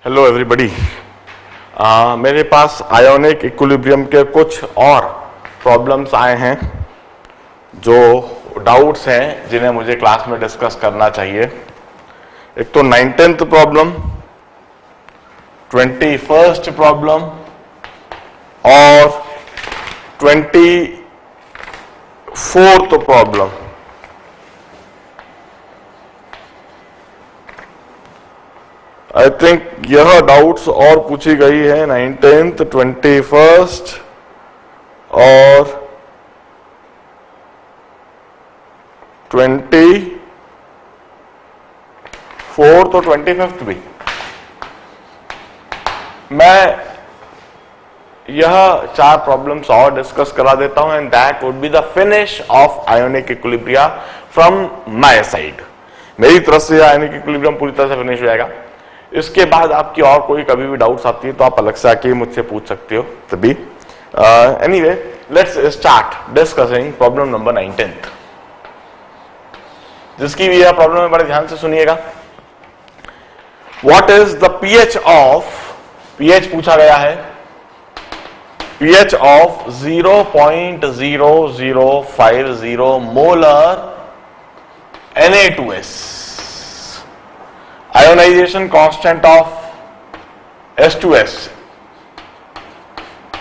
Hello everybody. मेरे पास ionic equilibrium के कुछ और प्रॉब्लम्स आए हैं जो डाउट्स हैं जिन्हें मुझे क्लास में डिस्कस करना चाहिए। एक तो 19th प्रॉब्लम, 21st प्रॉब्लम और 24th प्रॉब्लम। आई थिंक यह डाउट्स और पूछी गई है 19th, 21st और 24th और 25th भी। मैं यह चार प्रॉब्लम्स और डिस्कस करा देता हूं and that would be the finish off ionic equilibria from my side. मेरी तरफ से आयोनिक इक्विलिब्रियम पूरी तरह से फिनिश हो जाएगा। इसके बाद आपकी और कोई कभी भी डाउट्स आती है तो आप अलग से आके मुझसे पूछ सकते हो तभी। Anyway, let's start discussing problem number 19, जिसकी भी यह प्रॉब्लम है, बड़े ध्यान से सुनिएगा। What is the pH of, pH पूछा गया है, pH of 0.0050 molar Na2S, ionization constant of H2S,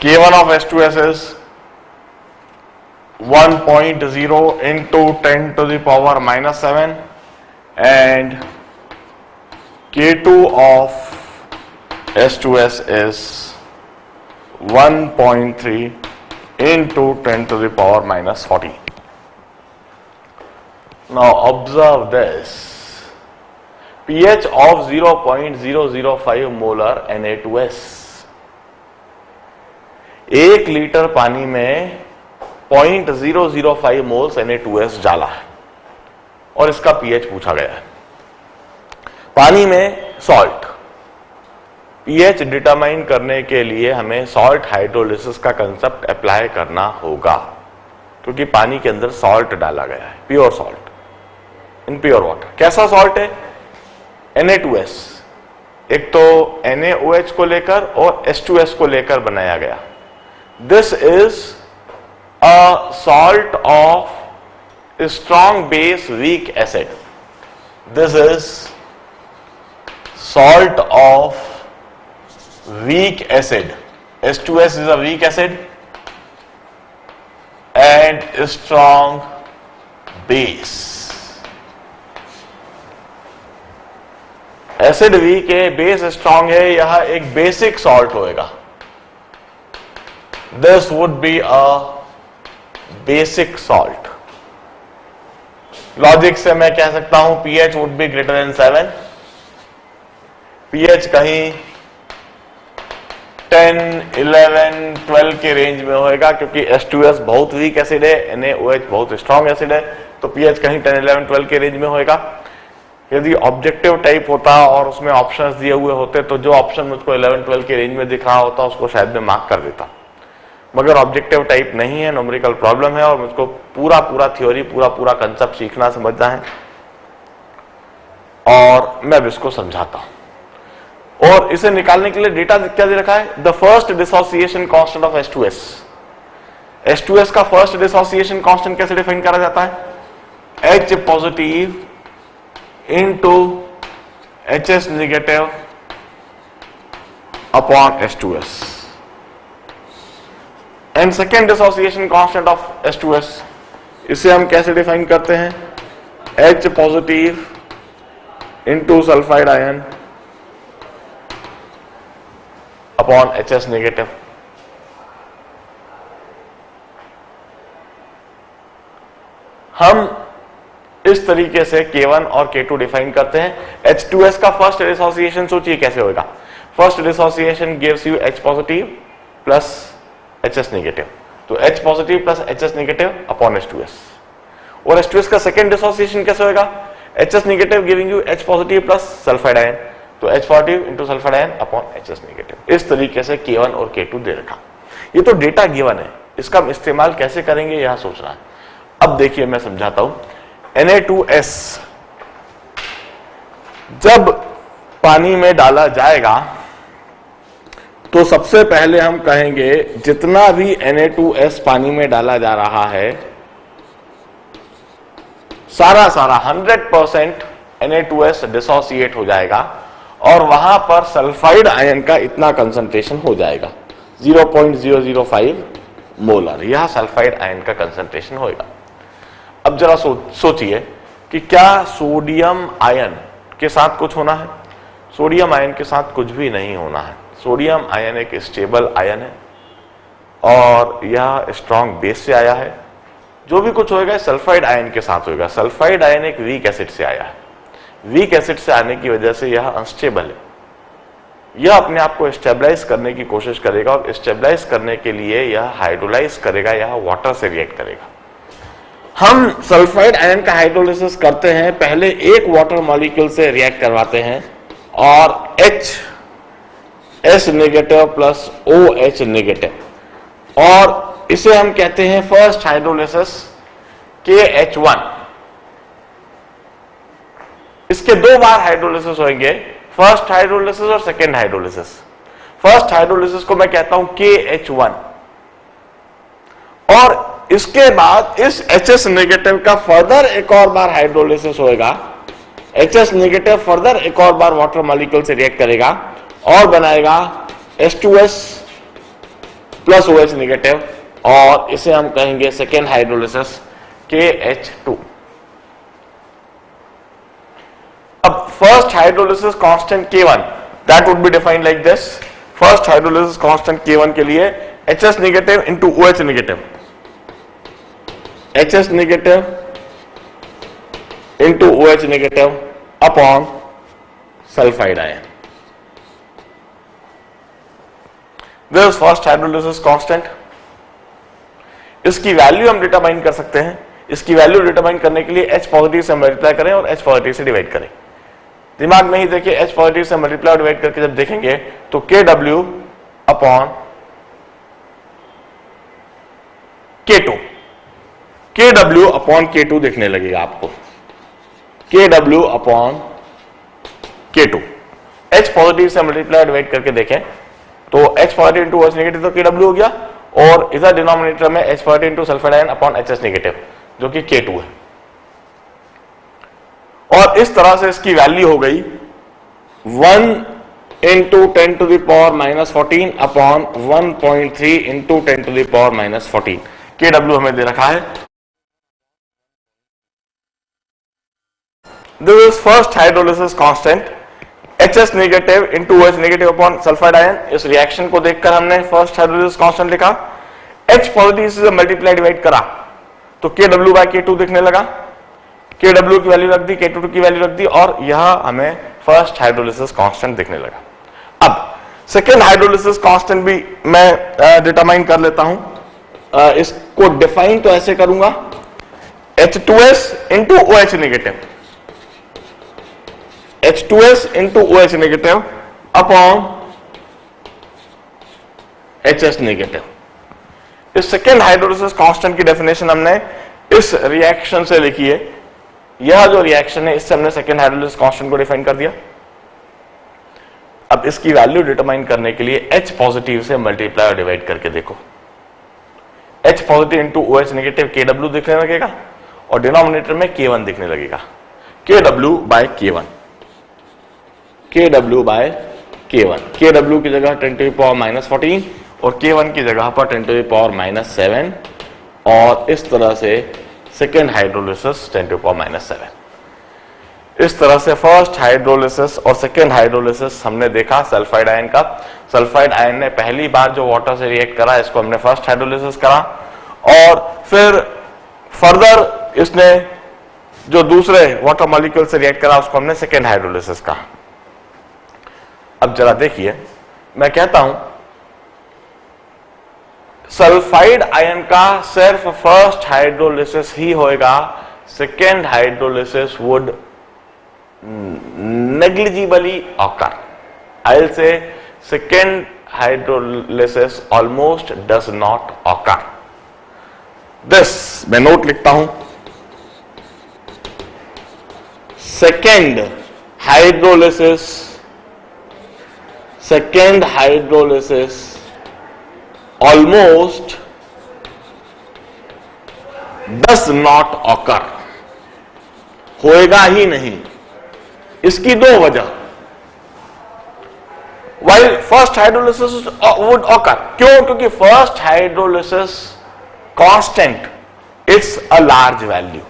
K1 of H2S is 1.0 into 10 to the power minus 7 and K2 of H2S is 1.3 into 10 to the power minus 40. Now observe this. pH of 0.005 molar Na2S। 1 litre पानी में 0.005 moles Na2S डाला है और इसका pH पूछा गया है। पानी में सॉल्ट, pH डिटरमाइन करने के लिए हमें सॉल्ट हाइड्रोलिसिस का कंसेप्ट अप्लाई करना होगा, क्योंकि पानी के अंदर सॉल्ट डाला गया है, pure salt in pure water. कैसा सॉल्ट है? Na2S, एक तो NaOH को लेकर और H2S को लेकर बनाया गया। This is a salt of strong base weak acid. This is salt of weak acid. H2S is a weak acid and strong base। Acid weak है, बेस स्ट्रॉन्ग है, यह एक बेसिक सॉल्ट होएगा। This would be a basic salt. Logic से मैं कह सकता हूं pH would be greater than 7। pH कहीं 10, 11, 12 के रेंज में होएगा, क्योंकि H2S बहुत वीक एसिड है, NaOH बहुत स्ट्रॉन्ग एसिड है, तो pH कहीं 10, 11, 12 के रेंज में होएगा। यदि ऑब्जेक्टिव टाइप होता और उसमें ऑप्शंस दिए हुए होते तो जो ऑप्शन मुझको 11, 12 के रेंज में दिख रहा होता उसको शायद मैं मार्क कर देता, मगर ऑब्जेक्टिव टाइप नहीं है, न्यूमेरिकल प्रॉब्लम है और मुझको पूरा थ्योरी, पूरा कंसेप्ट सीखना समझना है और मैं अब इसको समझाता हूं। और इसे निकालने के लिए डेटा क्या दे रखा है? The first dissociation constant of H2S। H2S का फर्स्ट डिसोसिएशन कांस्टेंट कैसे डिफाइन करा जाता है? H positive into HS negative upon H2S। and second dissociation constant of H2S, इसे हम कैसे डिफाइन करते हैं? H positive into sulphide ion upon HS negative। हम इस तरीके से K1 और K2 डिफाइन करते हैं। H2S का फर्स्ट डिसोसिएशन सोचिए कैसे होगा। First dissociation gives you H positive plus HS negative, तो H positive plus HS negative upon H2S। और H2S का सेकंड डिसोसिएशन कैसे होगा? HS negative giving you H positive plus sulphide ion, तो H positive into sulphide ion upon HS negative. इस तरीके से K1 और K2 दे रखा। ये तो डेटा गिवन है, इसका हम इस्तेमाल कैसे करेंगे यह सोचना है। अब देखिए मैं समझाता हूं। Na2S जब पानी में डाला जाएगा तो सबसे पहले हम कहेंगे जितना भी Na2S पानी में डाला जा रहा है सारा 100% Na2S डिसोसिएट हो जाएगा और वहां पर सल्फाइड आयन का इतना कंसंट्रेशन हो जाएगा 0.005 मोलर, यह सल्फाइड आयन का कंसंट्रेशन होगा। अब जरा सोचिए कि क्या सोडियम आयन के साथ कुछ होना है? सोडियम आयन के साथ कुछ भी नहीं होना है। सोडियम आयन एक स्टेबल आयन है और यह स्ट्रॉन्ग बेस से आया है। जो भी कुछ होएगा सल्फाइड आयन के साथ होगा। सल्फाइड आयन एक वीक एसिड से आया है। वीक एसिड से आने की वजह से यह अनस्टेबल है। यह अपने आप को स्टेबलाइज करने की कोशिश करेगा और स्टेबलाइज करने के लिए यह हाइड्रोलाइज करेगा, यह वाटर से रिएक्ट करेगा। हम सल्फाइड आयन का हाइड्रोलिसिस करते हैं, पहले एक वाटर मॉलिक्यूल से रिएक्ट करवाते हैं और HS negative plus OH negative और इसे हम कहते हैं फर्स्ट हाइड्रोलिसिस KH1। इसके दो बार हाइड्रोलिसिस होंगे, फर्स्ट हाइड्रोलिसिस और सेकेंड हाइड्रोलिसिस। फर्स्ट हाइड्रोलिसिस को मैं कहता हूं KH1 और इसके बाद इस HS नेगेटिव का फर्दर एक और बार हाइड्रोलिसिस होएगा। HS नेगेटिव फर्दर एक और बार वाटर मॉलिक्यूल से रिएक्ट करेगा और बनाएगा H2S प्लस OH नेगेटिव और इसे हम कहेंगे सेकेंड हाइड्रोलिसिस KH2। अब first hydrolysis constant K1 that would be defined like this. First hydrolysis constant K1 के लिए HS negative into OH negative, HS negative into OH negative upon sulphide ion. This is first hydrolysis constant. इसकी value हम determine कर सकते हैं। इसकी value determine करने के लिए H पॉजिटिव से मल्टीप्लाई करें और H पॉजिटिव से डिवाइड करें। दिमाग में ही देखिए, H पॉजिटिव से मल्टीप्लाई और डिवाइड करके जब देखेंगे तो KW upon K2, KW upon K2 दिखने लगेगा आपको, KW upon K2। H positive से मल्टीप्लाई और डिवाइड करके देखें तो H positive into OH negative तो KW हो गया और इधर डिनोमिनेटर में H positive into sulphide ion upon HS negative जो कि K2 है। और इस तरह से इसकी वैल्यू हो गई 1 into 10 to the power minus 14 upon 1.3 into 10 to the power minus 14। KW हमें दे रखा है। This is first hydrolysis constant HS negative into OH negative upon sulphide ion. इस रिएक्शन को देखकर हमने फर्स्ट हाइड्रोलिसिस कांस्टेंट लिखा। H पॉजिटिव से मल्टीप्लाई डिवाइड करा तो KW बाय K2 दिखने लगा। KW की वैल्यू रख दी, K2 की वैल्यू रख दी और यह हमें फर्स्ट हाइड्रोलिसिस कांस्टेंट दिखने लगा। अब सेकेंड हाइड्रोलिसिस कांस्टेंट भी मैं डिटरमाइन कर लेता हूं। इसको डिफाइन तो ऐसे करूंगा H2S into OH negative, H2S into OH negative upon HS negative. इस सेकेंड हाइड्रोलिसिस कांस्टेंट की डेफिनेशन हमने इस रिएक्शन से लिखी है। यह जो रिएक्शन है इससे हमने सेकेंड हाइड्रोलिसिस कांस्टेंट को डिफाइन कर दिया। अब इसकी वैल्यू डिटरमाइन करने के लिए H पॉजिटिव से मल्टीप्लाई और डिवाइड करके देखो। H positive into OH negative KW दिखने लगेगा और डिनोमिनेटर में K1 दिखने लगेगा। KW by K1, KW by K1। KW की जगह 10 टू द पावर माइनस 14 और K1 की जगह पर 10 टू द पावर माइनस 7 और इस तरह से second hydrolysis 10 to the power minus 7। इस तरह से फर्स्ट हाइड्रोलिसिस और सेकेंड हाइड्रोलिसिस हमने देखा सल्फाइड आयन का। सल्फाइड आयन ने पहली बार जो वाटर से रिएक्ट करा इसको हमने फर्स्ट हाइड्रोलिसिस करा और फिर फर्दर इसने जो दूसरे वाटर मॉलिक्यूल से रिएक्ट करा उसको हमने सेकेंड हाइड्रोलिसिस कहा। अब जरा देखिए, मैं कहता हूं सल्फाइड आयन का सिर्फ फर्स्ट हाइड्रोलिसिस ही होएगा, second hydrolysis would negligibly occur. I'll say second hydrolysis almost does not occur. This मैं नोट लिखता हूं, second hydrolysis second hydrolysis almost does not occur, होएगा ही नहीं। इसकी दो वजह, while first hydrolysis would occur, क्यों? क्योंकि first hydrolysis constant it's a large value,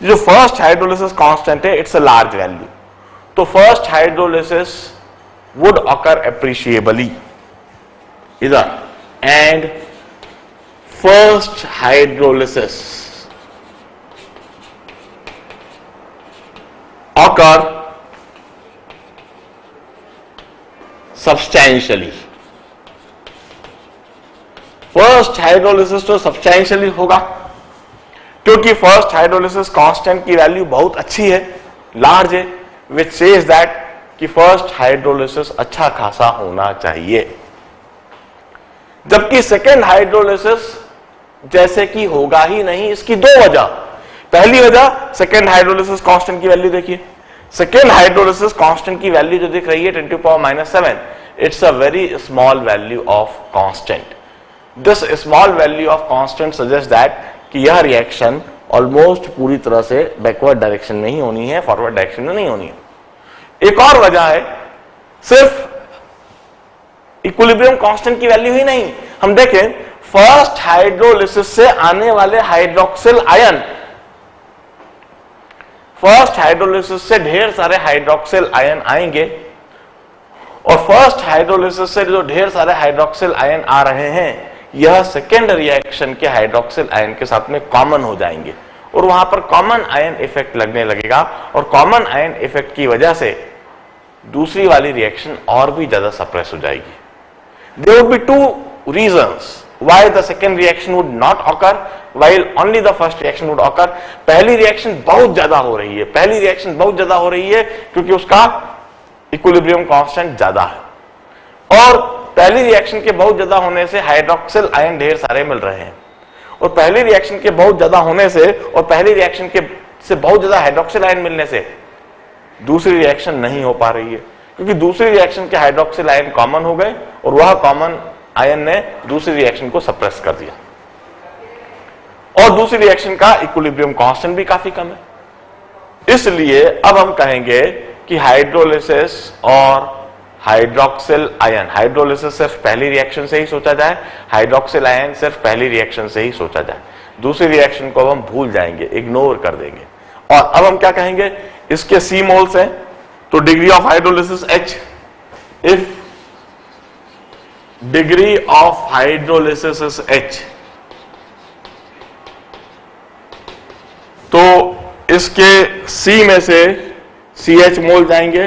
जो first hydrolysis constant है it's a large value, तो first hydrolysis would occur appreciably इधर, and first hydrolysis occur substantially. First hydrolysis तो substantially होगा क्योंकि first hydrolysis constant की वैल्यू बहुत अच्छी है, लार्ज है, विच सेज दैट कि फर्स्ट हाइड्रोलिसिस अच्छा खासा होना चाहिए। जबकि सेकेंड हाइड्रोलिसिस जैसे कि होगा ही नहीं। इसकी दो वजह, पहली वजह सेकेंड हाइड्रोलिसिस कांस्टेंट की वैल्यू देखिए, सेकेंड हाइड्रोलिसिस कांस्टेंट की वैल्यू जो दिख रही है 10⁻⁷, it's a very small value of constant. This small value of constant suggest that कि यह रिएक्शन ऑलमोस्ट पूरी तरह से बैकवर्ड डायरेक्शन में ही होनी है, फॉरवर्ड डायरेक्शन में नहीं होनी है। एक और वजह है, सिर्फ इक्विलिब्रियम कांस्टेंट की वैल्यू ही नहीं, हम देखें फर्स्ट हाइड्रोलिसिस से आने वाले हाइड्रोक्सिल आयन, फर्स्ट हाइड्रोलिसिस से ढेर सारे हाइड्रोक्सिल आयन आएंगे और फर्स्ट हाइड्रोलिसिस से जो ढेर सारे हाइड्रोक्सिल आयन आ रहे हैं यह सेकेंड रिएक्शन के हाइड्रोक्सिल आयन के साथ में कॉमन हो जाएंगे और वहां पर कॉमन आयन इफेक्ट लगने लगेगा और कॉमन आयन इफेक्ट की वजह से दूसरी वाली रिएक्शन और भी ज्यादा सप्रेस हो जाएगी। There would be two reasons why the second reaction would not occur while only the first reaction would occur। पहली रिएक्शन बहुत ज्यादा हो रही है, पहली रिएक्शन बहुत ज्यादा हो रही है क्योंकि उसका इक्विलिब्रियम कांस्टेंट ज्यादा है और पहली रिएक्शन के बहुत ज्यादा होने से हाइड्रोक्सिल आयन ढेर सारे मिल रहे हैं और पहली रिएक्शन के बहुत ज्यादा होने से और पहली रिएक्शन के से बहुत ज्यादा हाइड्रोक्सिल आयन मिलने से दूसरी रिएक्शन नहीं हो पा रही है क्योंकि दूसरी रिएक्शन के हाइड्रोक्सिल आयन कॉमन हो गए और वह कॉमन आयन ने दूसरी रिएक्शन को सप्रेस कर दिया और दूसरी रिएक्शन का इक्विलिब्रियम कांस्टेंट भी काफी कम है। इसलिए अब हम कहेंगे कि हाइड्रोलिसिस और हाइड्रोक्सिल आयन, हाइड्रोलिसिस सिर्फ पहली रिएक्शन से ही सोचा जाए, हाइड्रोक्सिल आयन सिर्फ पहली रिएक्शन से ही सोचा जाए, दूसरी रिएक्शन को हम भूल जाएंगे, इग्नोर कर देंगे। और अब हम क्या कहेंगे, इसके सी मोल्स हैं तो degree of hydrolysis H, if degree of hydrolysis is H, तो इसके C में से CH मोल जाएंगे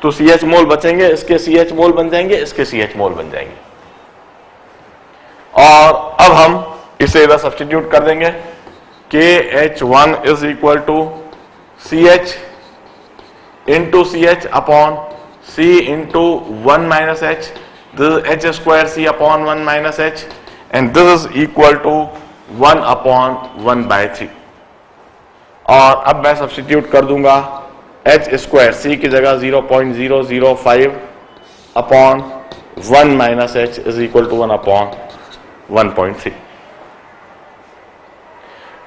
तो CH मोल बचेंगे, इसके CH मोल बन जाएंगे, इसके CH मोल बन जाएंगे और अब हम इसे इधर सब्स्टिट्यूट कर देंगे। KH1 is equal to CH into CH upon C into 1 minus H, this is H square C upon 1 minus H and this is equal to 1 upon 1 by 3 और अब मैं सब्स्टिट्यूट कर दूंगा H स्क्वायर C की जगह 0.005 upon 1 minus H is equal to 1 upon 1.3।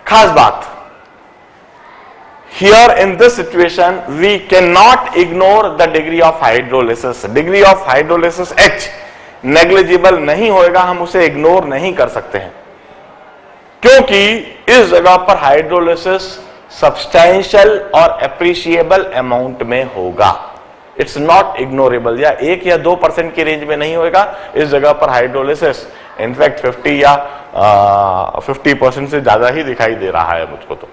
खास बात, here in this situation we cannot ignore the degree of hydrolysis। degree of hydrolysis H negligible नहीं होएगा, हम उसे इग्नोर नहीं कर सकते हैं क्योंकि इस जगह पर हाइड्रोलिसिस सब्सटैंशियल और एप्रिशिएबल अमाउंट में होगा। इट्स नॉट इग्नोरेबल, या 1 या 2% की रेंज में नहीं होगा इस जगह पर हाइड्रोलिसिस। इनफैक्ट 50 या 50% से ज्यादा ही दिखाई दे रहा है मुझको, तो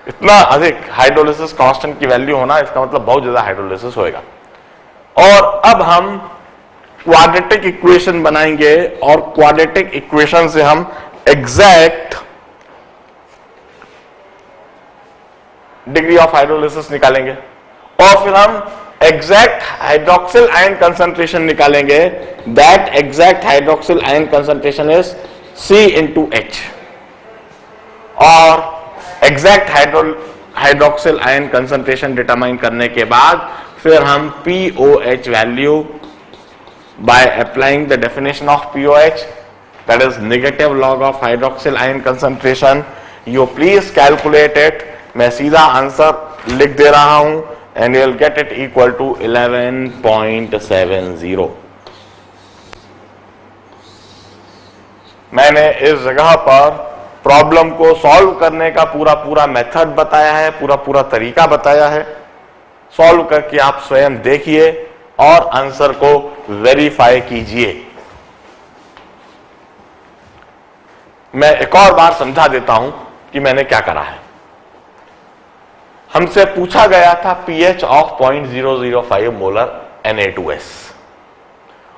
इतना अधिक हाइड्रोलिसिस कांस्टेंट की वैल्यू होना इसका मतलब बहुत ज्यादा हाइड्रोलिसिस होएगा। और अब हम क्वाड्रेटिक इक्वेशन बनाएंगे और क्वाड्रेटिक इक्वेशन से हम एग्जैक्ट डिग्री ऑफ हाइड्रोलिसिस निकालेंगे और फिर हम एग्जैक्ट हाइड्रोक्सिल आयन कंसंट्रेशन निकालेंगे। That exact hydroxyl ion concentration is C into H और exact hydroxyl ion concentration determine करने के बाद फिर हम POH value by applying the definition of POH, that is negative log of hydroxyl ion concentration. You please calculate it. मैं सीधा answer लिख दे रहा हूं and you'll get it equal to 11.70. मैंने इस जगह पर प्रॉब्लम को सॉल्व करने का पूरा मेथड बताया है, पूरा तरीका बताया है. सॉल्व करके आप स्वयं देखिए और आंसर को वेरीफाई कीजिए. मैं एक और बार समझा देता हूं कि मैंने क्या करा है. हमसे पूछा गया था pH ऑफ 0.005 मोलर Na2S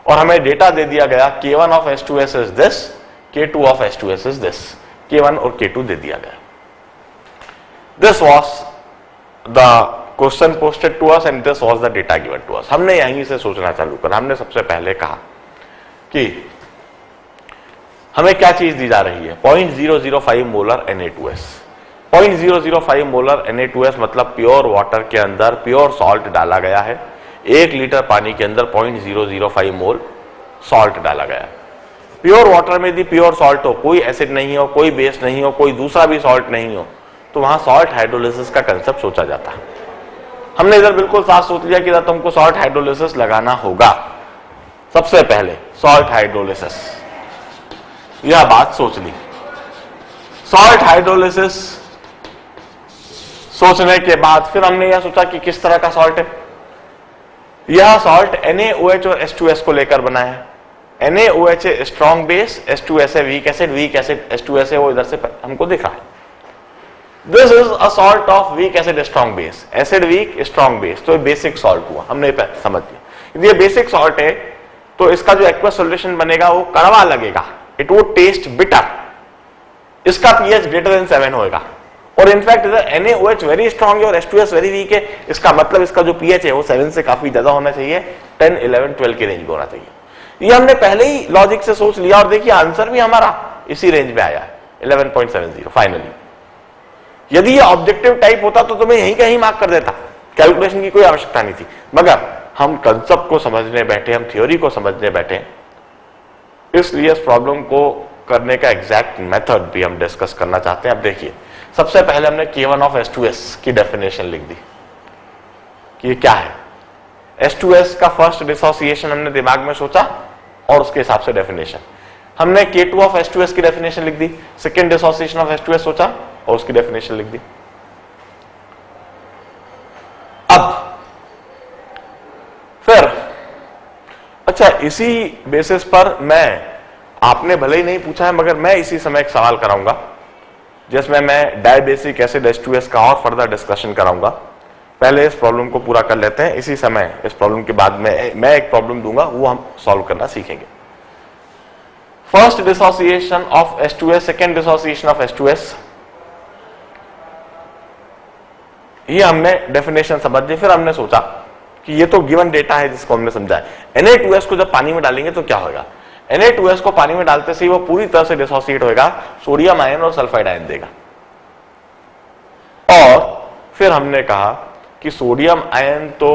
और हमें डेटा दे दिया गया K1 of H2S is this, K2 of H2S is this. K1 और K2 दे दिया गया. This was the question posted to us and this was the data given to us. हमने यहीं से सोचना चालू करा. हमने सबसे पहले कहा कि हमें क्या चीज दी जा रही है, 0.005 मोलर Na2S. 0.005 मोलर Na2S मतलब प्योर वाटर के अंदर प्योर सॉल्ट डाला गया है. 1 लीटर पानी के अंदर 0.005 मोल सॉल्ट डाला गया है. प्योर वाटर में यदि प्योर सॉल्ट हो, कोई एसिड नहीं हो, कोई बेस नहीं हो, कोई दूसरा भी सॉल्ट नहीं हो, तो वहां सॉल्ट हाइड्रोलिसिस का कंसेप्ट सोचा जाता है. हमने इधर बिल्कुल साफ सोच लिया कि इधर तुमको सॉल्ट हाइड्रोलिसिस लगाना होगा. सबसे पहले सॉल्ट हाइड्रोलिसिस, यह बात सोच ली. सॉल्ट हाइड्रोलिसिस सोचने के बाद फिर हमने यह सोचा कि किस तरह का सॉल्ट है. यह सॉल्ट NaOH और H2S को लेकर बना है. NaOH है स्ट्रॉन्ग बेस, H2S है weak acid, weak acid H2S है, वो इधर से हमको दिख रहा है. This is a salt of weak acid strong base. Acid weak strong base, तो बेसिक सॉल्ट हुआ. हमने समझ लिया. यदि ये बेसिक सॉल्ट है तो इसका जो एक्वस सॉल्यूशन बनेगा वो कड़वा लगेगा. It would test bitter. इसका pH ग्रेटर देन 7 होगा. और इनफैक्ट इधर NaOH वेरी स्ट्रॉन्ग है और H2S वेरी वीक है. इसका मतलब इसका जो pH है वो 7 से काफी ज्यादा होना चाहिए, 10, 11, 12 के रेंज में होना चाहिए. ये हमने पहले ही लॉजिक से सोच लिया और देखिए आंसर भी हमारा इसी रेंज में आया है, 11.70 फाइनली. यदि ये ऑब्जेक्टिव टाइप होता तो तुम्हें यहीं कहीं मार्क कर देता, कैलकुलेशन की कोई आवश्यकता नहीं थी. मगर हम कंसेप्ट को समझने बैठे, हम थ्योरी को समझने बैठे, इसलिए इस प्रॉब्लम को करने का एग्जैक्ट मेथड भी हम डिस्कस करना चाहते हैं. अब देखिए, सबसे पहले हमने K1 ऑफ H2S की डेफिनेशन लिख दी कि ये क्या है. H2S का फर्स्ट डिसोसिएशन हमने दिमाग में सोचा और उसके हिसाब से डेफिनेशन. हमने K2 ऑफ H2S की डेफिनेशन लिख दी. सेकेंड डिसोसिएशन ऑफ H2S सोचा और उसकी डेफिनेशन लिख दी. अब फिर अच्छा, इसी बेसिस पर मैं, आपने भले ही नहीं पूछा है मगर मैं इसी समय एक सवाल कराऊंगा जिसमें मैं डाइबेसिक एसिड H2S का और फर्दर डिस्कशन कराऊंगा. पहले इस प्रॉब्लम को पूरा कर लेते हैं. इसी समय इस प्रॉब्लम के बाद में मैं एक प्रॉब्लम दूंगा, वो हम सॉल्व करना सीखेंगे. First dissociation of H2S, second dissociation of H2S, ये हमने डेफिनेशन समझ ली. फिर हमने सोचा कि ये तो गिवन डेटा है जिसको हमने समझा है. Na2S को जब पानी में डालेंगे तो क्या होगा. Na2S को पानी में डालते से ही वो पूरी तरह से डिसोसिएट होगा, सोडियम आयन और सल्फाइड आयन देगा. और फिर हमने कहा कि सोडियम आयन तो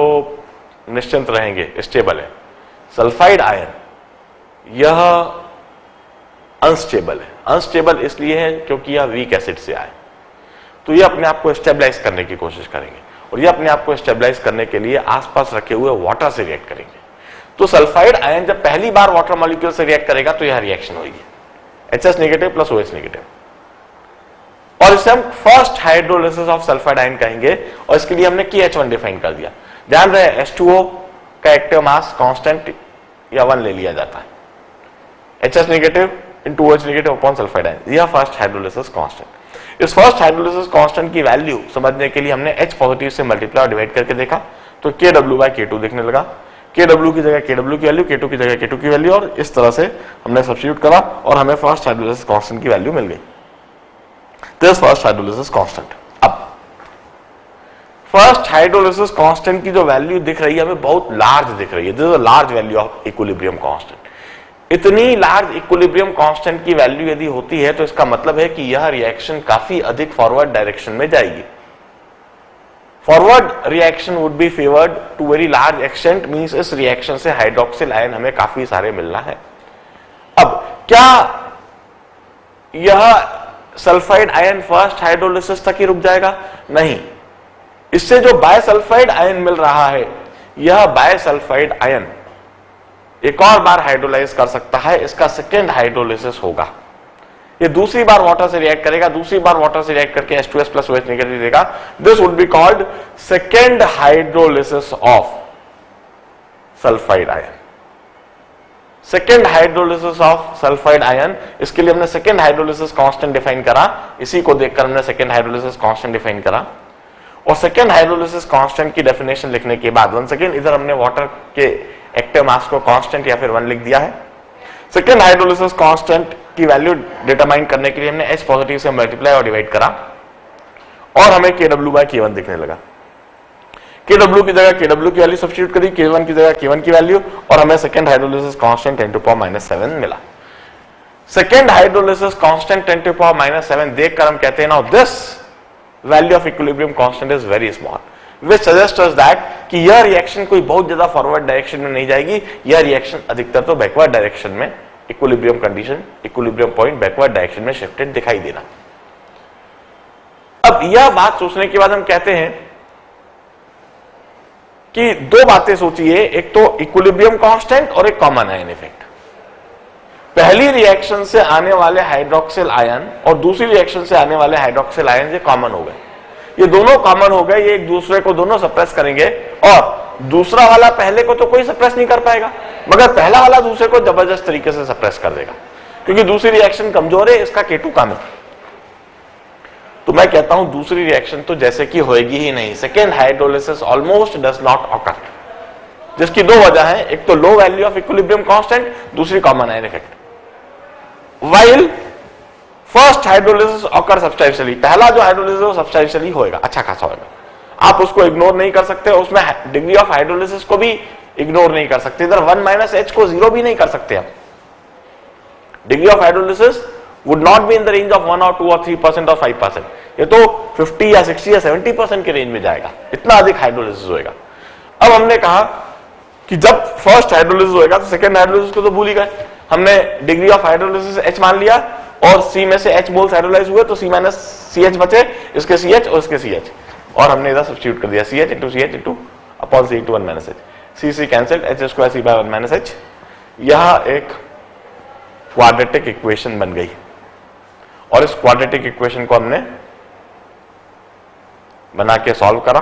निश्चिंत रहेंगे, स्टेबल है. सल्फाइड आयन यह अनस्टेबल है. अनस्टेबल इसलिए है क्योंकि यह वीक एसिड से आए, तो ये अपने आप को स्टेबलाइज करने की कोशिश करेंगे और ये अपने आप को स्टेबलाइज करने के लिए आसपास रखे हुए वाटर से रिएक्ट करेंगे. तो सल्फाइड आयन जब पहली बार वाटर मॉलिक्यूल से रिएक्ट करेगा तो यह रिएक्शन होगी HS negative plus OH negative, और इसे हम first hydrolysis of sulphide ion कहेंगे. और इसके लिए हमने KH1 डिफाइन कर दिया. ध्यान रहे H2O का एक्टिव मास कांस्टेंट या 1 ले लिया जाता है. HS negative into OH negative upon sulphide ion, यह फर्स्ट हाइड्रोलिसिस कांस्टेंट. इस फर्स्ट हाइड्रोलिसिस कांस्टेंट की वैल्यू समझने के लिए हमने H पॉजिटिव से मल्टीप्लाई और डिवाइड करके देखा तो KW/K2 दिखने लगा. KW की जगह KW की वैल्यू, K2 की जगह K2 की वैल्यू, और इस तरह से हमने सब्स्टिट्यूट करा और हमें फर्स्ट हाइड्रोलिसिस कांस्टेंट की वैल्यू मिल गई. This first hydrolysis constant. अब फर्स्ट हाइड्रोलिसिस कांस्टेंट की जो वैल्यू दिख रही है हमें बहुत लार्ज दिख रही है. This is a large value of equilibrium constant. इतनी लार्ज इक्विलिब्रियम कांस्टेंट की वैल्यू यदि होती है तो इसका मतलब है कि यह रिएक्शन काफी अधिक फॉरवर्ड डायरेक्शन में जाएगी. Forward reaction would be favoured to very large extent, means इस रिएक्शन से हाइड्रोक्सिल आयन हमें काफी सारे मिलना है। अब क्या यह सल्फाइड आयन फर्स्ट हाइड्रोलिसिस तक ही रुक जाएगा? नहीं, इससे जो बायसल्फाइड आयन मिल रहा है, यह बायसल्फाइड आयन एक और बार हाइड्रोलाइज कर सकता है, इसका सेकेंड हाइड्रोलिसिस होगा। ये दूसरी बार वाटर से रिएक्ट करेगा, दूसरी बार वाटर से रिएक्ट करके H2S प्लस OH नेगेटिव देगा। This would be called second hydrolysis of sulphide ion. Second hydrolysis of sulphide ion, इसके लिए हमने सेकेंड हाइड्रोलिसिस कांस्टेंट डिफाइन करा, इसी को देखकर हमने सेकेंड हाइड्रोलिसिस कांस्टेंट डिफाइन करा। और सेकेंड हाइड्रोलिसिस कांस्टेंट की डेफिनेशन लिखने के बाद वन सेकेंड, इधर हमने वाटर के एक्टिव मास को कांस्टेंट या फिर 1 लिख दिया है। सेकेंड हाइड्रोलिसिस कांस्टेंट की वैल्यू डिटरमाइन करने के लिए हमने H पॉजिटिव से मल्टीप्लाई और डिवाइड करा और हमें KW/K1 दिखने लगा। KW की जगह KW की वैल्यू सब्स्टिट्यूट करी, K1 की जगह K1 की वैल्यू, और हमें सेकेंड हाइड्रोलिसिस कांस्टेंट 10⁻⁻7 मिला। सेकेंड हाइड्रोलिसिस कांस्टेंट 10⁻⁻7 देखकर हम कहते हैं now this value of equilibrium constant is very small, which suggests us that कि यह रिएक्शन कोई बहुत ज्यादा फॉरवर्ड डायरेक्शन में नहीं जाएगी, यह रिएक्शन अधिकतर तो बैकवर्ड डायरेक्शन में, equilibrium condition, equilibrium point backward direction में शिफ्टेड दिखाई देना। अब यह बात सोचने के बाद हम कहते हैं कि दो बातें सोचिए, एक तो इक्विलिब्रियम कांस्टेंट और एक कॉमन आयन इफेक्ट। पहली रिएक्शन से आने वाले हाइड्रोक्सिल आयन और दूसरी रिएक्शन से आने वाले हाइड्रोक्सिल आयन ये कॉमन हो गए, ये दोनों कॉमन हो गए, ये एक दूसरे को दोनों सप्रेस करेंगे और दूसरा वाला पहले को तो कोई सप्रेस नहीं कर पाएगा, मगर पहला वाला दूसरे को जबरदस्त तरीके से सप्रेस कर देगा, क्योंकि दूसरी रिएक्शन कमजोर है, इसका K2 कम है। तो मैं कहता हूं दूसरी रिएक्शन तो जैसे कि होएगी ही नहीं, second hydrolysis almost does not occur, जिसकी दो वजह है, एक तो low value of equilibrium constant, दूसरी common ion effect. While first hydrolysis occur substantially, पहला जो हाइड्रोलिसिस वो सब्सटेंशियली होएगा, अच्छा खासा होएगा, आप उसको इग्नोर नहीं कर सकते, उसमें डिग्री ऑफ हाइड्रोलिसिस को भी इग्नोर नहीं कर सकते, इधर 1 - H को 0 भी नहीं कर सकते आप। Degree of hydrolysis would not be in the range of 1 और 2 और 3% और 5%, ये तो 50 या 60 या 70% के रेंज में जाएगा, इतना अधिक हाइड्रोलिसिस होएगा। अब हमने कहा कि जब फर्स्ट हाइड्रोलिसिस होएगा तो सेकेंड हाइड्रोलिसिस को तो भूल ही गए, हमने डिग्री ऑफ हाइड्रोलिसिस H मान लिया और C में से H मोल्स हाइड्रोलाइज हुए तो C - CH बचे, इसके CH और इसके CH, और हमने इधर सब्स्टिट्यूट कर दिया CH × CH × upon C × 1 - H, C cancel, H² C/1 - H। यह एक क्वाड्रेटिक इक्वेशन बन गई और इस क्वाड्रेटिक इक्वेशन को हमने बना के सॉल्व करा,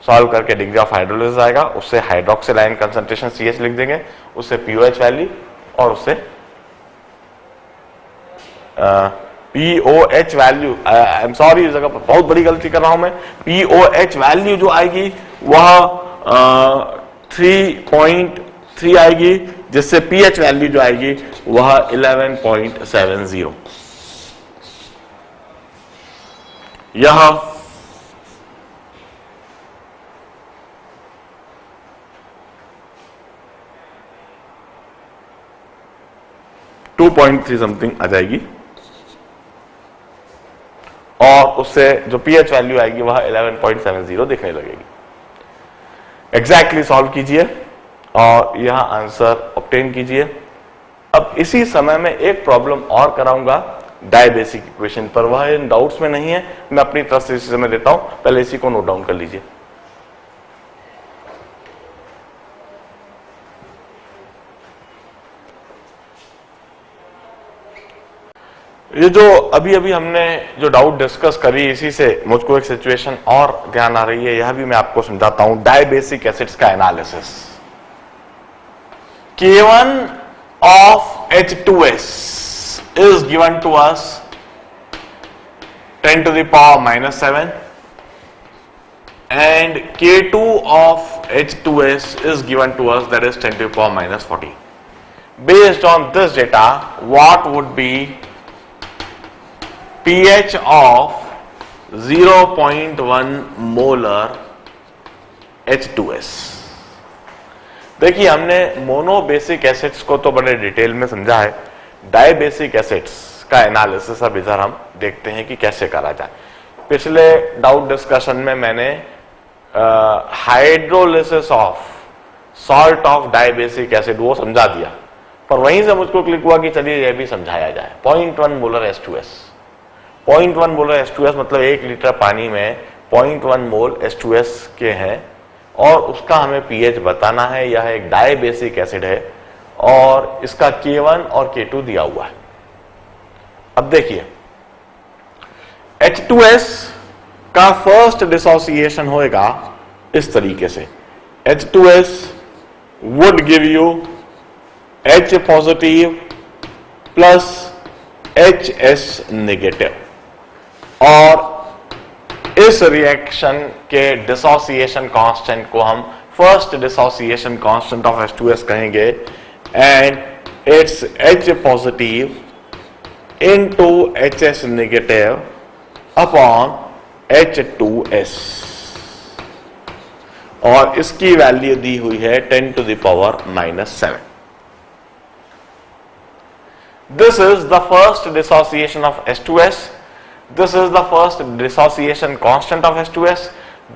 सॉल्व करके डिग्री ऑफ हाइड्रोलिसिस आएगा, उससे हाइड्रोक्सिल आयन कंसंट्रेशन CH लिख देंगे, उससे POH वैल्यू और उससे POH value, I am sorry इस जगह पर बहुत बड़ी गलती कर रहा हूं मैं, POH वैल्यू जो आएगी वह 3.3 आएगी, जिससे pH वैल्यू जो आएगी वह 11.70। यह .3 समथिंग आ जाएगी और उससे जो pH वैल्यू आएगी वह 11.70 दिखने लगेगी। एग्जैक्टली सॉल्व कीजिए और यह आंसर ऑब्टेन कीजिए। अब इसी समय में एक प्रॉब्लम और कराऊंगा डायबेसिक इक्वेशन पर, वह इन डाउट्स में नहीं है, मैं अपनी तरफ से इसी समय देता हूं, पहले इसी को नोट डाउन कर लीजिए। ये जो अभी अभी हमने जो डाउट डिस्कस करी, इसी से मुझको एक सिचुएशन और ध्यान आ रही है, यह भी मैं आपको समझाता हूं। डायबेसिक एसिड्स का analysis, K1 of H2S is given to us 10⁻⁻7 and K2 of H2S is given to us, that is 10⁻⁻40. Based on this data, what would be pH of 0.1 molar H2S? देखिए, हमने monobasic acids को तो बड़े detail में समझा है, dibasic acids का analysis अब इधर हम देखते हैं कि कैसे करा जाए। पिछले डाउट डिस्कशन में मैंने hydrolysis of salt of dibasic acid वो समझा दिया, पर वहीं से मुझको क्लिक हुआ कि चलिए यह भी समझाया जाए। 0.1 मोलर H2S, 0.1 मोलर H2S मतलब 1 लीटर पानी में 0.1 मोल H2S के हैं और उसका हमें pH बताना है। यह एक डाइबेसिक एसिड है और इसका K1 और K2 दिया हुआ है। अब देखिए H2S का फर्स्ट डिसोसिएशन होएगा इस तरीके से, H2S would give you H positive plus HS negative और इस रिएक्शन के डिसोसिएशन कांस्टेंट को हम first dissociation constant of H2S कहेंगे and it's H positive into HS negative upon H2S और इसकी वैल्यू दी हुई है 10 to the power -7। This is the first dissociation of H2S. This is the first dissociation constant of H2S.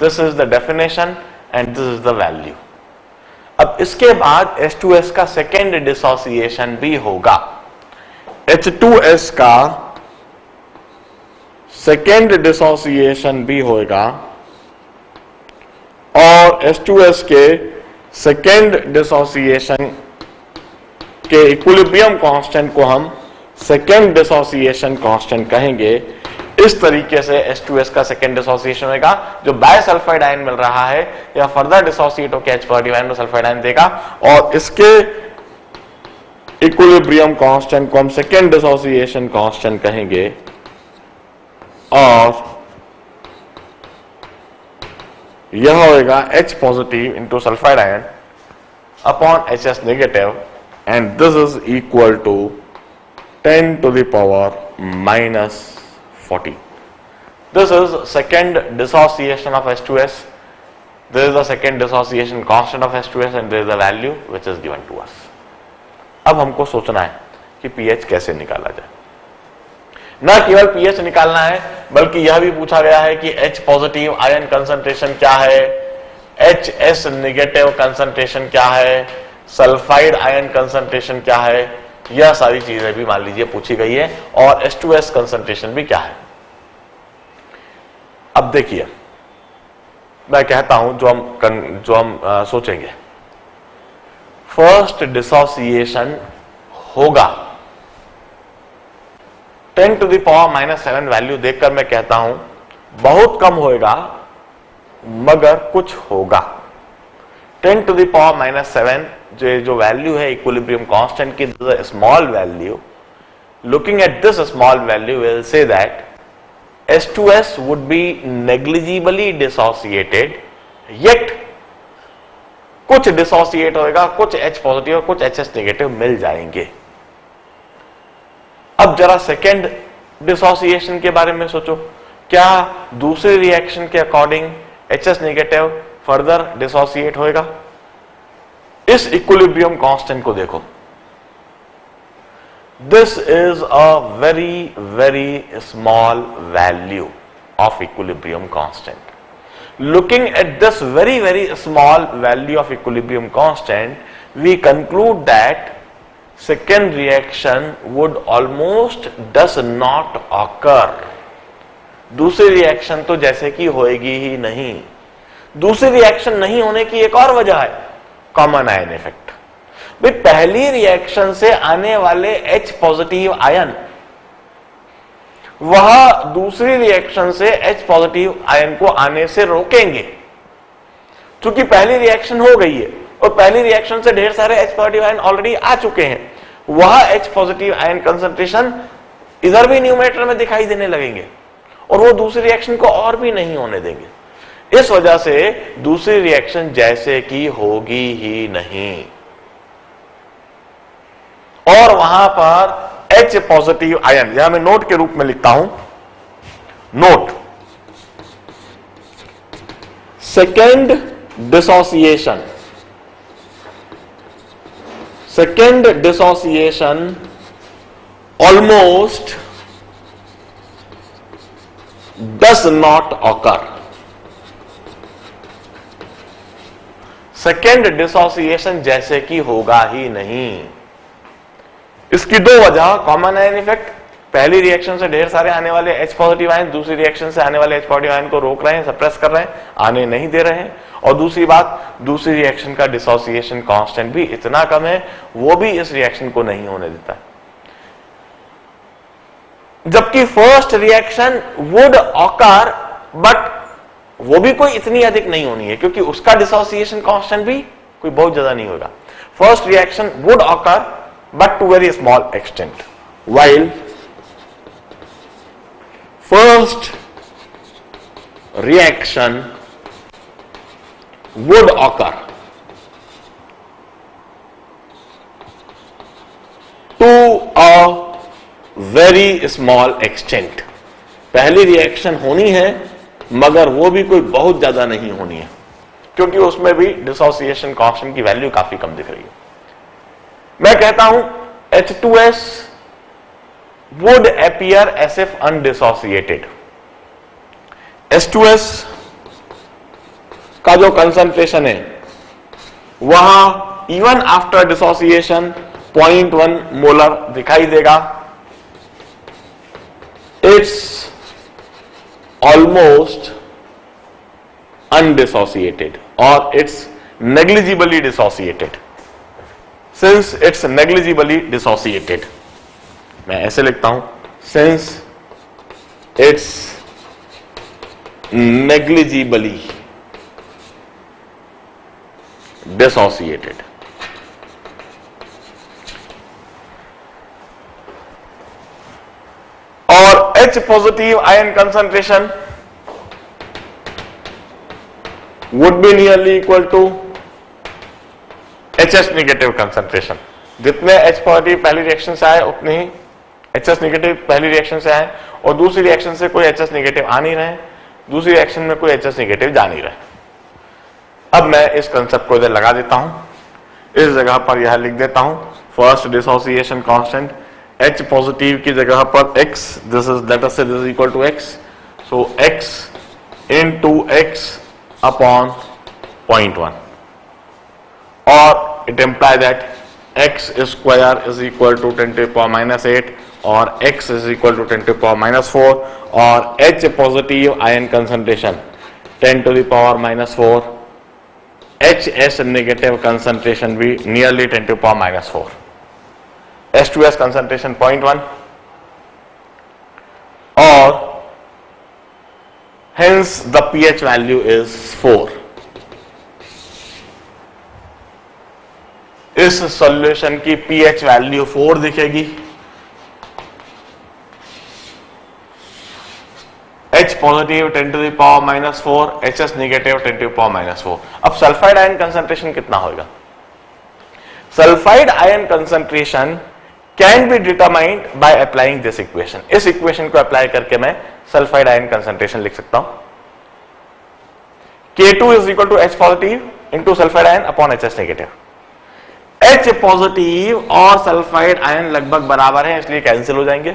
This is the definition and this is the value. अब इसके बाद H2S का second dissociation भी होगा। H2S का second dissociation भी होगा और H2S के सेकेंड डिसोसिएशन के इक्विलिब्रियम कांस्टेंट को हम सेकेंड डिसोसिएशन कांस्टेंट कहेंगे। इस तरीके से H2S का सेकेंड डिसोसिएशन होगा, जो बायसल्फाइड आयन मिल रहा है या फर्दर डिसोसिएट होकर H positive ion sulphide ion देगा और इसके इक्विलिब्रियम कांस्टेंट को हम सेकेंड डिसोसिएशन कांस्टेंट कहेंगे और यह होगा H positive into sulphide ion upon HS negative and this is equal to 10 to the power -40. This is second dissociation of H2S. This is the second dissociation constant of H2S and there is the value which is given to us. अब हमको सोचना है कि pH कैसे निकाला जाए। न केवल pH निकालना है बल्कि यह भी पूछा गया है कि H पॉजिटिव आयन कंसंट्रेशन क्या है, HS नेगेटिव कंसंट्रेशन क्या है, सल्फाइड आयन कंसंट्रेशन क्या है, यह सारी चीजें भी मान लीजिए पूछी गई है और H2S कंसंट्रेशन भी क्या है। अब देखिए मैं कहता हूं जो हम सोचेंगे, फर्स्ट डिसोसिएशन होगा 10 to the power -7 वैल्यू देखकर मैं कहता हूं बहुत कम होएगा मगर कुछ होगा। 10 to the power -7 जो वैल्यू है इक्विलिब्रियम कांस्टेंट की, small value. Looking at this small value will say that H2S would be negligibly dissociated, yet कुछ डिसोसिएट होएगा, कुछ H पॉजिटिव और कुछ HS नेगेटिव मिल जाएंगे। अब जरा सेकेंड डिसोसिएशन के बारे में सोचो, क्या दूसरे रिएक्शन के according HS negative further dissociate होएगा? इस इक्विलिब्रियम कांस्टेंट को देखो, this is a very very small value of equilibrium constant. Looking at this very very small value of equilibrium constant, we conclude that second reaction would almost does not occur. दूसरी reaction तो जैसे कि होएगी ही नहीं। दूसरी reaction नहीं होने की एक और वजह है, कॉमन आयन इफेक्ट। भाई पहली रिएक्शन से आने वाले H पॉजिटिव आयन वह दूसरी रिएक्शन से H पॉजिटिव आयन को आने से रोकेंगे। क्योंकि पहली रिएक्शन हो गई है और पहली रिएक्शन से ढेर सारे H पॉजिटिव आयन ऑलरेडी आ चुके हैं, वह H पॉजिटिव आयन कंसंट्रेशन इधर भी न्यूमरेटर में दिखाई देने लगेंगे और वो दूसरी रिएक्शन को और भी नहीं होने देंगे। इस वजह से दूसरी रिएक्शन जैसे कि होगी ही नहीं और वहां पर H पॉजिटिव आयन, यहां मैं नोट के रूप में लिखता हूं, note second dissociation, second dissociation almost does not occur, second dissociation जैसे कि होगा ही नहीं। इसकी दो वजह कॉमन आयन इफेक्ट, पहली रिएक्शन से ढेर सारे आने वाले H पॉजिटिव आयन दूसरी रिएक्शन से आने वाले H पॉजिटिव आयन को रोक रहे हैं, सप्रेस कर रहे हैं, आने नहीं दे रहे हैं। और दूसरी बात, दूसरी रिएक्शन का डिसोसिएशन कांस्टेंट भी इतना कम है, वो भी इस रिएक्शन को नहीं होने देता। जबकि first reaction would occur, but वो भी कोई इतनी अधिक नहीं होनी है, क्योंकि उसका डिसोसिएशन कांस्टेंट भी कोई बहुत ज्यादा नहीं होगा। First reaction would occur but to very small extent, while first reaction would occur to a very small extent। पहली रिएक्शन होनी है मगर वो भी कोई बहुत ज्यादा नहीं होनी है, क्योंकि उसमें भी डिसोसिएशन कांस्टेंट की वैल्यू काफी कम दिख रही है। मैं कहता हूं H2S would appear as if undissociated। H2S का जो कंसंट्रेशन है वहां इवन आफ्टर डिसोसिएशन 0.1 मोलर दिखाई देगा। It's almost undissociated or it's negligibly dissociated। Since it's negligibly dissociated, मैं ऐसे लिखता हूं, since it's negligibly dissociated, और H positive ion concentration would be nearly equal to HS negative concentration। जितने H positive पहली reaction से आए उतने ही HS नेगेटिव पहली रिएक्शन से आए, और दूसरी रिएक्शन से कोई HS नेगेटिव आ नहीं रहे, दूसरी रिएक्शन में कोई HS नेगेटिव जा नहीं रहे। अब मैं इस कंसेप्ट को इधर लगा देता हूं, इस जगह पर यह लिख देता हूं, first dissociation constant H positive की जगह पर X, this is let us say this is equal to X, so X into X upon 0.1, or it implies that X square is equal to 10 to the power minus 8 or X is equal to 10 to the power minus 4, or H positive ion concentration 10 to the power minus 4, HS negative concentration be nearly 10 to the power minus 4, H2S concentration 0.1, or hence the pH value is 4। इस solution की pH value 4 दिखेगी। H positive 10 to the power minus 4, HS negative 10 to the power minus 4। अब sulphide ion concentration कितना होगा? Sulphide ion concentration can be determined by applying this equation. इस equation को apply करके मैं सल्फाइड आयन कंसंट्रेशन लिख सकता हूं, K2 is equal to H positive into sulphide ion upon HS negative. H positive और सल्फाइड आयन लगभग बराबर है, इसलिए कैंसिल हो जाएंगे,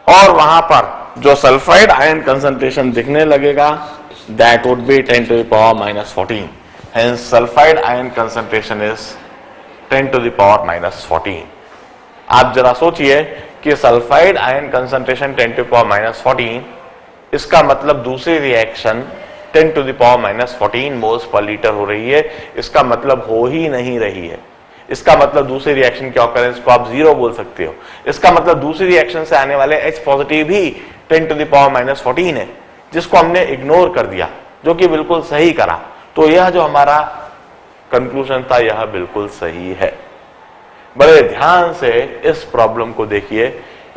और वहां पर जो सल्फाइड आयन कंसंट्रेशन दिखने लगेगा that would be 10 to the power minus 14। Hence sulphide ion concentration is 10 to the power minus 14। आप जरा सोचिए कि sulphide ion concentration 10 to the power minus 14, इसका मतलब दूसरी reaction 10 to the power minus 14 moles per litre हो रही है। इसका मतलब हो ही नहीं रही है, इसका मतलब दूसरी रिएक्शन की ऑकरेंस को आप 0 बोल सकते हो। इसका मतलब दूसरी रिएक्शन से आने वाले H पॉजिटिव भी 10 टू द पावर माइनस 14 है, जिसको हमने इग्नोर कर दिया, जो कि बिल्कुल सही करा। तो यह जो हमारा कंक्लूजन था यह बिल्कुल सही है। बड़े ध्यान से इस प्रॉब्लम को देखिए।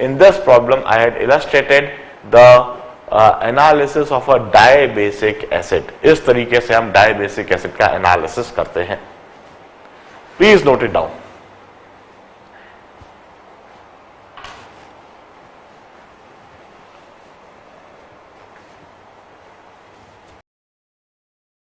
In this problem I had illustrated the analysis of a dibasic acid. इस तरीके से हम डाइबेसिक एसिड का एनालिसिस करते हैं। Please note it down.